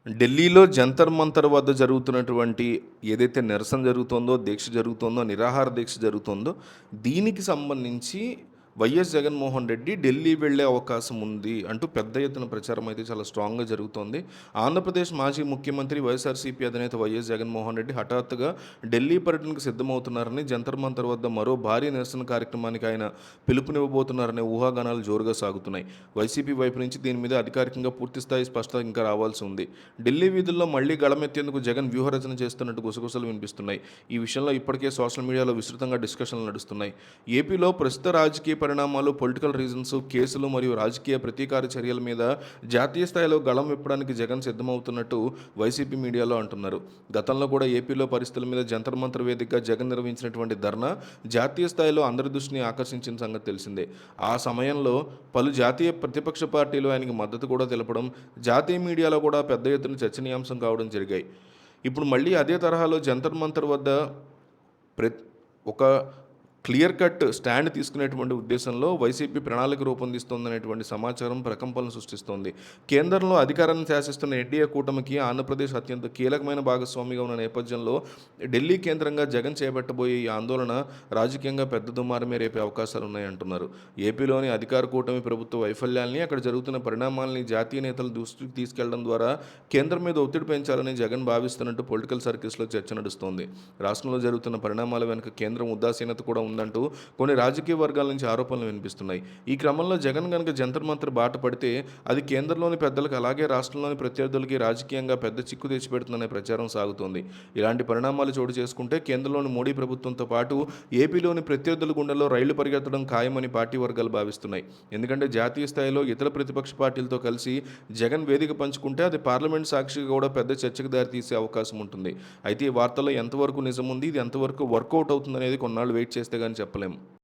ఢిల్లీలో జంతర్ మంతర్ వద్ద జరుగుతున్నటువంటి ఏదైతే నిరసన జరుగుతోందో, దీక్ష జరుగుతోందో, నిరాహార దీక్ష జరుగుతోందో, దీనికి సంబంధించి వైఎస్ జగన్మోహన్ రెడ్డి ఢిల్లీ వెళ్ళే అవకాశం ఉంది అంటూ పెద్ద ఎత్తున ప్రచారం అయితే చాలా స్ట్రాంగ్గా జరుగుతోంది. ఆంధ్రప్రదేశ్ మాజీ ముఖ్యమంత్రి వైఎస్ఆర్సీపీ అధినేత వైఎస్ జగన్మోహన్ రెడ్డి హఠాత్తుగా ఢిల్లీ పర్యటనకు సిద్ధమవుతున్నారని, జంతర్ మంతర్ వద్ద మరో భారీ నిరసన కార్యక్రమానికి ఆయన పిలుపునివ్వబోతున్నారనే ఊహాగానాలు జోరుగా సాగుతున్నాయి. వైసీపీ వైపు నుంచి దీని మీద అధికారికంగా పూర్తిస్థాయి స్పష్టత ఇంకా రావాల్సి ఉంది. ఢిల్లీ వీధుల్లో మళ్లీ గళమెత్తేందుకు జగన్ వ్యూహరచన చేస్తున్నట్టు గుసగుసలు వినిపిస్తున్నాయి. ఈ విషయంలో ఇప్పటికే సోషల్ మీడియాలో విస్తృతంగా డిస్కషన్లు నడుస్తున్నాయి. ఏపీలో ప్రస్తుత రాజకీయ పరిణామాలు, పొలిటికల్ రీజన్స్, కేసులు మరియు రాజకీయ ప్రతీకార చర్యల మీద జాతీయ స్థాయిలో గళం విప్పడానికి జగన్ సిద్ధమవుతున్నట్టు వైసీపీ మీడియాలో అంటున్నారు. గతంలో కూడా ఏపీలో పరిస్థితుల మీద జంతర్ మంతర్ వేదికగా జగన్ నిర్వహించినటువంటి ధర్నా జాతీయ స్థాయిలో అందరి దృష్టిని ఆకర్షించిన సంగతి తెలిసిందే. ఆ సమయంలో పలు జాతీయ ప్రతిపక్ష పార్టీలు ఆయనకి మద్దతు కూడా తెలపడం, జాతీయ మీడియాలో కూడా పెద్ద ఎత్తున చర్చనీయాంశం కావడం జరిగాయి. ఇప్పుడు మళ్ళీ అదే తరహాలో జంతర్ మంతర్ వద్ద ఒక క్లియర్ కట్ స్టాండ్ తీసుకునేటువంటి ఉద్దేశంలో వైసీపీ ప్రణాళిక రూపొందిస్తోందనేటువంటి సమాచారం ప్రకంపనలు సృష్టిస్తోంది. కేంద్రంలో అధికారాన్ని శాసిస్తున్న ఎన్డీఏ కూటమికి ఆంధ్రప్రదేశ్ అత్యంత కీలకమైన భాగస్వామిగా ఉన్న నేపథ్యంలో ఢిల్లీ కేంద్రంగా జగన్ చేపట్టబోయే ఈ ఆందోళన రాజకీయంగా పెద్ద దుమారమే రేపే అవకాశాలు ఉన్నాయంటున్నారు. ఏపీలోని అధికార కూటమి ప్రభుత్వ వైఫల్యాల్ని, అక్కడ జరుగుతున్న పరిణామాలని జాతీయ నేతల దృష్టికి తీసుకెళ్లడం ద్వారా కేంద్రం మీద ఒత్తిడి పెంచాలని జగన్ భావిస్తున్నట్టు పొలిటికల్ సర్కిల్స్లో చర్చ నడుస్తోంది. రాష్ట్రంలో జరుగుతున్న పరిణామాల వెనుక కేంద్రం ఉదాసీనత కూడా ఉందంటూ కొన్ని రాజకీయ వర్గాల నుంచి ఆరోపణలు వినిపిస్తున్నాయి. ఈ క్రమంలో జగన్ గనుక జంతర్ మంతర్ బాట పడితే అది కేంద్రంలోని పెద్దలకు, అలాగే రాష్ట్రంలోని ప్రత్యర్థులకి రాజకీయంగా పెద్ద చిక్కు తెచ్చిపెడుతుందనే ప్రచారం సాగుతోంది. ఇలాంటి పరిణామాలు చోటు చేసుకుంటే కేంద్రంలోని మోడీ ప్రభుత్వంతో పాటు ఏపీలోని ప్రత్యర్థుల గుండెల్లో రైళ్లు పరిగెత్తడం ఖాయమని పార్టీ వర్గాలు భావిస్తున్నాయి. ఎందుకంటే జాతీయ స్థాయిలో ఇతర ప్రతిపక్ష పార్టీలతో కలిసి జగన్ వేదిక పంచుకుంటే అది పార్లమెంట్ సాక్షిగా కూడా పెద్ద చర్చకు దారితీసే అవకాశం ఉంటుంది. అయితే ఈ వార్తల్లో ఎంతవరకు నిజం ఉంది, ఇది ఎంతవరకు వర్కౌట్ అవుతుందనేది కొన్నాళ్ళు వెయిట్ చేస్తే కానీ చెప్పలేము.